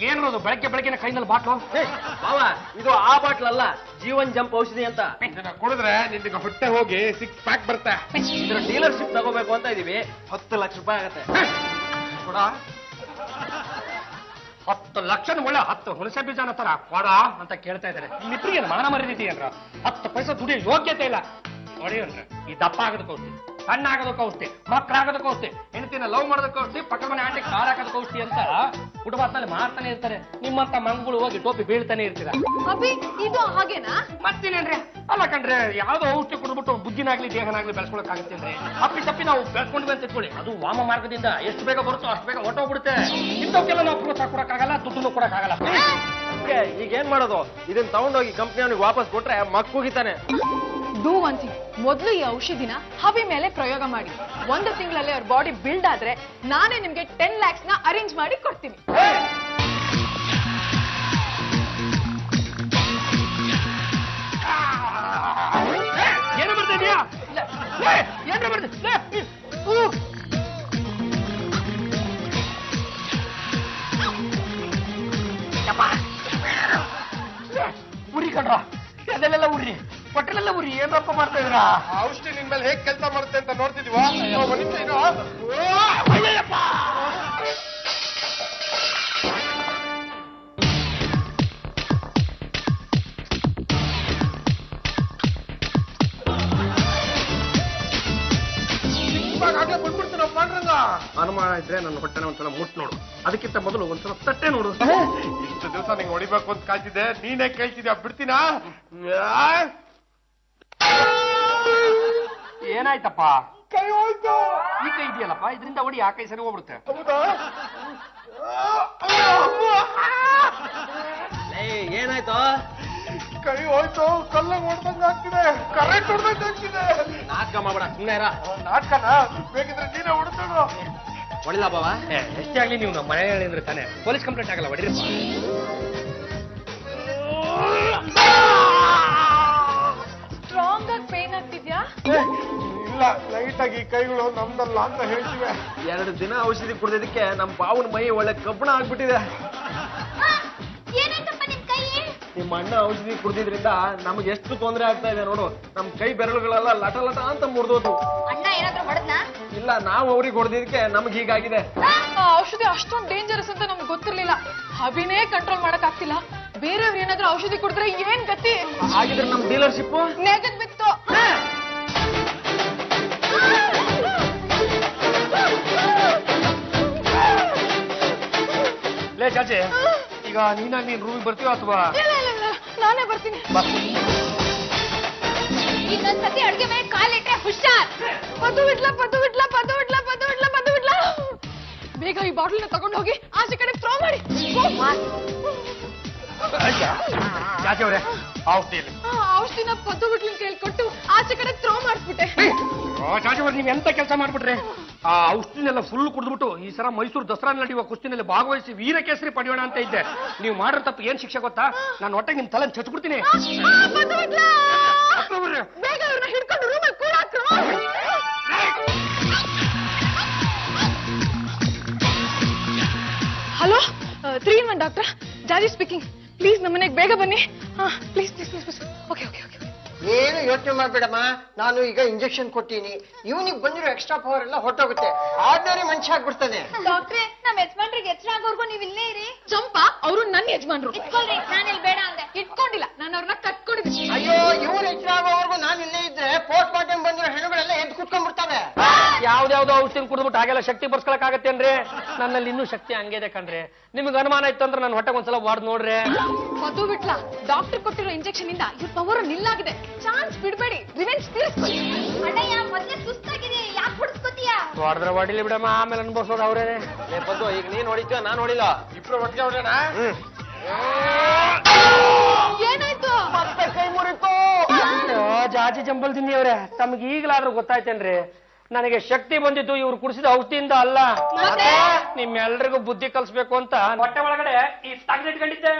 ಏನದು ಬೆಳಗ್ಗೆ ಬೆಳಗ್ಗೆ ಕೈನಲ್ಲಿ ಬಾಟ್ಲು? ಬಾವ ಇದು ಆ ಬಾಟ್ಲ್ ಅಲ್ಲ, ಜೀವನ್ ಜಂಪ್ ಔಷಧಿ ಅಂತ. ಕುಡಿದ್ರೆ ನಿನ್ಗೆ ಹೊಟ್ಟೆ ಹೋಗಿ 6 ಪ್ಯಾಕ್ ಬರುತ್ತೆ. ಇದ್ರ ಡೀಲರ್ಶಿಪ್ ತಗೋಬೇಕು ಅಂತ ಇದೀವಿ. 10 ಲಕ್ಷ ರೂಪಾಯಿ ಆಗತ್ತೆ. ಕೊಡ 10 ಲಕ್ಷ ಒಳ್ಳೆ 10 ಹುಣಸೆ ಬೀಜನ ತರ ಕೊಡ ಅಂತ ಕೇಳ್ತಾ ಇದ್ದಾರೆ. ನಿಮಗೆ ಮಾನ ಮರ್ಯಾದೆ ಅಂದ್ರ 10 ಪೈಸೆ ದುಡಿಯೋ ಯೋಗ್ಯತೆ ಇಲ್ಲ ನೋಡಿ ಅಂದ್ರೆ. ಈ ದಪ್ಪ ಆಗೋದಕ್ಕೆ ಔಷಧಿ, ಸಣ್ಣ ಆಗೋದಕ್ಕೆ ಔಷಧಿ, ಮಕ್ಕಳಾಗೋದಕ್ಕೆ ಔಷಧಿ, ಹೆಂಡತಿನ ಲವ್ ಮಾಡೋದಕ್ಕೆ ಔಷಧಿ, ಪಕ್ಕ ಮನೆ ಆಂಟಿಗೆ ಕಾರ್ ಹಾಕೋದಕ್ಕೆ ಔಷಧಿ ಅಂತ ಕುಟುಂಬದಲ್ಲಿ ಮಾಡ್ತಾನೆ ಇರ್ತಾರೆ. ನಿಮ್ಮಂತ ಮಂಗಳು ಹೋಗಿ ಟೋಪಿ ಬೀಳ್ತಾನೆ ಇರ್ತೀರ. ಅಭಿ ಇದು ಹಾಗೇನಾ? ಮತ್ತೇನೇನ್ರಿ? ಅಲ್ಲ ಕಣ್ರೆ, ಯಾವ್ದೋ ಔಷಧಿ ಕೊಡ್ಬಿಟ್ಟು ಬುದ್ಧಿನಾಗ್ಲಿ ದೇಹನಾಗ್ಲಿ ಬೆಳೆಸ್ಕೊಳಕ್ಕಾಗತ್ತೇನ್ರಿ? ಅಪ್ಪಿ ತಪ್ಪಿ ನಾವು ಬೆಳೆಸ್ಕೊಂಡ್ವಿ ಅಂತ ಇಟ್ಕೊಳ್ಳಿ, ಅದು ವಾಮ ಮಾರ್ಗದಿಂದ ಎಷ್ಟು ಬೇಗ ಬರುತ್ತೋ ಅಷ್ಟು ಬೇಗ ಹೊಟ್ಟೋಗ್ಬಿಡುತ್ತೆ. ಇಂಥವಕ್ಕೆಲ್ಲ ನಾವು ಪ್ರೋತ್ಸಾಹ ಕೊಡಕ್ಕಾಗಲ್ಲ, ದುಡ್ಡು ಕೊಡಕ್ಕಾಗಲ್ಲ. ಈಗ ಏನ್ ಮಾಡೋದು? ಇದನ್ನ ತಗೊಂಡೋಗಿ ಕಂಪ್ನಿ ಅವನಿಗೆ ವಾಪಸ್ ಕೊಟ್ರೆ ಮಕ್ಕೂಗಿತಾನೆ. ಡೂ ಒನ್ ಥಿಂಗ್, ಮೊದಲು ಈ ಔಷಧಿನ ಹಬಿ ಮೇಲೆ ಪ್ರಯೋಗ ಮಾಡಿ. 1 ತಿಂಗಳಲ್ಲಿ ಅವ್ರ ಬಾಡಿ ಬಿಲ್ಡ್ ಆದ್ರೆ ನಾನೇ ನಿಮ್ಗೆ 10 lakhs ನ ಅರೇಂಜ್ ಮಾಡಿ ಕೊಡ್ತೀನಿ. ಏನು ಬರ್ತಾ ಇದೆಯಾ? ಏನು ಬರ್ತಾ ಉರಿ ಕಣ್ರ, ಅದೆಲ್ಲ ಉರಿ, ಹೊಟ್ಟೆಲೆಲ್ಲ ಉರಿ. ಏನಪ್ಪ ಮಾಡ್ತಾ ಇದ್ರ? ಔಷಧಿ ನಿನ್ ಮೇಲೆ ಹೇಗ್ ಕೆಲಸ ಮಾಡುತ್ತೆ ಅಂತ ನೋಡ್ತಿದ್ವಾ? ಅನುಮಾನ ಇದ್ರೆ ನನ್ನ ಹೊಟ್ಟೆನ ಒಂದ್ಸಲ ಮುಟ್ ನೋಡು, ಅದಕ್ಕಿಂತ ಮೊದಲು ಒಂದ್ಸಲ ತಟ್ಟೆ ನೋಡು. ಇಷ್ಟು ದಿವಸ ನಿಂಗೆ ಹೊಡಿಬೇಕು ಅಂತ ಕಾಯ್ತಿದ್ದೆ, ನೀನೇ ಕೇಳ್ತಿದ್ಯಾ? ಬಿಡ್ತೀನಾ? ಏನಾಯ್ತಪ್ಪ? ಕೈ ಹೋಯ್ತು. ಈ ಕೈ ಇದೆಯಲ್ಲಪ್ಪ, ಇದರಿಂದ ಹೊಡಿ, ಆ ಕೈ ಸರಿ ಹೋಗ್ಬಿಡುತ್ತೆ. ಏನಾಯ್ತು? ಕೈ ಹೋಯ್ತು, ಕಲ್ಲಂಗ್ ಹೊಡ್ದಂಗ ಆಗ್ತಿದೆ, ಕರೆಂಟ್ ಹೊಡ್ದಂಗ ಆಗ್ತಿದೆ. ನಾಟಕ ಮಾಡಬೇಡ, ಸುಮ್ಮನೆ ಇರ. ನಾಟಕನ ಬೇಕಿದ್ರೆ ನೀನೇ ಹೊಡ್ತಾಡು. ಹೊಡಿಲ್ಲ ಬಾವ? ಎಷ್ಟೇ ಆಗ್ಲಿ ನೀವು ನಮ್ಮ ಮನೆಯಲ್ಲಿ ಅಂದ್ರೆ ತಾನೆ ಪೊಲೀಸ್ ಕಂಪ್ಲೇಂಟ್ ಆಗಲ್ಲ, ಹೊಡಿರಪ್ಪ. ಸ್ಟ್ರಾಂಗ್ ಆಗಿ ಪೇನ್ ಆಗ್ತಿದ್ಯಾ? ಇಲ್ಲ, ಲೈಟ್ ಆಗಿ ಕೈಗಳು ನಮ್ದಲ್ಲ ಅಂತ ಹೇಳ್ತಿವೆ. 2 ದಿನ ಔಷಧಿ ಕುಡಿದಿದ್ದಕ್ಕೆ ನಮ್ಮ ಬಾವನ ಮೈ ಒಳ್ಳೆ ಕಬ್ಬಣ ಆಗ್ಬಿಟ್ಟಿದೆ. ನಿಮ್ಮ ಅಣ್ಣ ಔಷಧಿ ಕುಡಿದಿದ್ರಿಂದ ನಮ್ಗೆ ಎಷ್ಟು ತೊಂದರೆ ಆಗ್ತಾ ಇದೆ ನೋಡು. ನಮ್ ಕೈ ಬೆರಳುಗಳೆಲ್ಲ ಲಟ ಲಟ ಅಂತ ಮುರಿದೋದು. ಅಣ್ಣ ಏನಾದ್ರೂ ಹೊಡೆದ್ನಾ? ಇಲ್ಲ, ನಾವು ಅವ್ರಿಗೆ ಹೊಡೆದಿದ್ದಕ್ಕೆ ನಮ್ಗೆ ಹೀಗಾಗಿದೆ. ಔಷಧಿ ಅಷ್ಟೊಂದು ಡೇಂಜರಸ್ ಅಂತ ನಮ್ಗೆ ಗೊತ್ತಿರ್ಲಿಲ್ಲ. ಹಬಿನೇ ಕಂಟ್ರೋಲ್ ಮಾಡಕ್ ಆಗ್ತಿಲ್ಲ. ಬೇರೆಯವ್ರು ಏನಾದ್ರೂ ಔಷಧಿ ಕುಡಿದ್ರೆ ಏನ್ ಗತಿ? ಹಾಗಿದ್ರೆ ನಮ್ ಡೀಲರ್ಶಿಪ್ ನೆಗದ್ ಬಿತ್ತು. ಲೇ ಚಾಚೆ, ಈಗ ನೀನಾಗಿ ನೀನ್ ರೂಮಿಗೆ ಬರ್ತೀವ ಅಥವಾ? ನಾನೇ ಬರ್ತೀನಿ. ಇನ್ನೊಂದ್ಸತಿ ಅಡ್ಗೆ ಮೇಲೆ ಕಾಲಿಟ್ರೆ ಹುಷಾರ್. ಪದು ಬಿಡ್ಲಾ, ಪದು ಬಿಡ್ಲಾ, ಪದು ಬಿಡ್ಲಾ, ಪದು ಬಿಡ್ಲಾ, ಪದು ಬಿಡ್ಲಾ. ಬೇಗ ಈ ಬಾಟಲ್ನ ತಗೊಂಡು ಹೋಗಿ ಆಚೆ ಕಡೆ ಥ್ರೋ ಮಾಡಿ. ಚಾಚೆ ಅವರೇ, ಔಷಧಿಯಲ್ಲಿ ಔಷಧಿನ ಪದ್ದು ಬಿಡ್ಲಿನ ಕೈಯಲ್ಲಿ ಕೊಟ್ಟು ಆಚೆ ಕಡೆ ಥ್ರೋ ಮಾಡಿಸ್ಬಿಟ್ಟೆ. ಚಾಚೆ ಅವ್ರೆ, ನೀವ್ ಎಂತ ಕೆಲಸ ಮಾಡ್ಬಿಟ್ರೆ? ಆ ಔಷಧಿನೆಲ್ಲ ಫುಲ್ ಕುಡಿದ್ಬಿಟ್ಟು ಈ ಸಲ ಮೈಸೂರು ದಸರಾ ನಡೆಯುವ ಕುಸ್ತಿನಲ್ಲಿ ಭಾಗವಹಿಸಿ ವೀರಕೇಸರಿ ಪಡೆಯೋಣ ಅಂತ ಇದ್ದೆ. ನೀವು ಮಾಡಿರೋ ತಪ್ಪು ಏನ್ ಶಿಕ್ಷೆ ಗೊತ್ತಾ? ನಾನು ಹೊಟ್ಟೆಗೆ ನಿಮ್ ತಲೆ ಚಚ್ಬಿಡ್ತೀನಿ. ಬೇಗ ಅವ್ರನ್ನ ಹಿಡ್ಕೊಂಡು ರೂಮಲ್ಲಿ ಕೂಡಾಕ್ರು. ಹಲೋ, 3-in-1 ಡಾಕ್ಟರ್, ಜಾಜಿ ಸ್ಪೀಕಿಂಗ್. ಪ್ಲೀಸ್ ನಮ್ಮನೆಗೆ ಬೇಗ ಬನ್ನಿ. Please please please. Okay okay okay. ಏನು ಯೋಚನೆ ಮಾಡ್ಬೇಡಮ್ಮ, ನಾನು ಈಗ ಇಂಜೆಕ್ಷನ್ ಕೊಟ್ಟಿನಿ. ಇವನಿಗೆ ಬಂದಿರೋ ಎಕ್ಸ್ಟ್ರಾ ಪವರ್ ಎಲ್ಲ ಹೊಟ್ಟೋಗುತ್ತೆ, ಆರ್ಡಿನರಿ ಮನುಷ್ಯ ಆಗ್ಬಿಡ್ತಾನೆ. ಡಾಕ್ಟ್ರೆ, ನಮ್ಮ ಯಜಮಾನ್ರಿಗೆ ಎಚ್ಚರ ಆಗೋರ್ಗು ನೀವು ಇಲ್ಲೇ ಇರಿ. ಚಂಪಾ, ಅವರು ನನ್ನ ಯಜಮಾನ್ರು. ಇಟ್ಕೊಳ್ರಿ, ನಾನು ಇಲ್ಲಿ ಬೇಡ ಅಂದೆ. ಇಟ್ಕೊಂಡಿಲ್ಲ, ನಾನು ಅವ್ರನ್ನ ಕಟ್ಕೊಂಡಿದ್ದೀನಿ. ಅಯ್ಯೋ, ಇವ್ರು ಎಚ್ಚರ ಆಗೋವರೆಗೂ ನಾನು ಇಲ್ಲೇ ಇದ್ರೆ ಪೋಸ್ಟ್ ಮಾರ್ಟಮ್ ಬಂದಿರೋ ಹೆಣ್ಣುಗಳೆಲ್ಲ ಎದ್ದು ಕುತ್ಕೊಂಡ್ಬಿಡ್ತಾವೆ. ಯಾವ್ದಾವ್ದೋ ಔಷಧಿ ಕುಡಿದ್ಬಿಟ್ಟು ಹಾಗೆಲ್ಲ ಶಕ್ತಿ ಬರ್ಸ್ಕೊಳಕ್ಕಾಗತ್ತೇನ್ರಿ? ನನ್ನಲ್ಲಿ ಇನ್ನೂ ಶಕ್ತಿ ಹಂಗಿದೆ ಕಣ್ರಿ. ನಿಮ್ಗೆ ಅನುಮಾನ ಇತ್ತು ಅಂದ್ರೆ ನನ್ನ ಹೊಟ್ಟೆಗೆ ಒಂದ್ಸಲ ವಾರ್ಡ್ ನೋಡ್ರಿ. ಮದು ಬಿಟ್ಲಾ, ಡಾಕ್ಟರ್ ಕೊಟ್ಟಿರೋ ಇಂಜೆಕ್ಷನ್ ಇಂದ ಇವ್ರ ಪವರ್ ನಿಲ್ಲಾಗಿದೆ. ಚಾನ್ಸ್ ಬಿಡ್ಬೇಡಿ, ರಿವೆಂಜ್ ತೀರಿಸ್ಕೊಳ್ಳಿ. ಅಣ್ಣಯ್ಯ, ಮೊದಲೇ ಸುಸ್ತಾಗಿದೆ, ಯಾಕೆ ಹೊಡಿಸ್ಕೊತೀಯ? ಹೊಡೆದ್ರೆ ಹೊಡಿಲಿ ಬಿಡಮ್ಮ, ಆಮೇಲೆ ಅನ್ಭವಿಸೋದು ಅವ್ರೇ. ಬಂದು ಈಗ ನೀನ್ ಹೊಡಿತೀವ, ನಾನು ಹೊಡಿಲ್ಲ. ಇಬ್ರು ಒಟ್ಟಿಗೆ ಹೊಡೆಯೋಣ. ಏನಾಯ್ತು? ಮತ್ತೆ ಕೈ ಮುರಿತು. ಜಾಜಿ ಜಂಬಲ್ ತಿನ್ನಿ ಅವ್ರೆ, ತಮ್ಗೆ ಈಗಲಾದ್ರೂ ಗೊತ್ತಾಯ್ತೇನ್ರಿ? ನನಗೆ ಶಕ್ತಿ ಬಂದಿದ್ದು ಇವ್ರು ಕುಡಿಸಿದ ಔಷಧಿಯಿಂದ ಅಲ್ಲ. ನಿಮ್ಮೆಲ್ರಿಗೂ ಬುದ್ಧಿ ಕಲಿಸ್ಬೇಕು ಅಂತ ಹೊಟ್ಟೆ ಒಳಗಡೆ ಈ ತಗ್ದಿಟ್ಕೊಂಡಿದ್ದೆ.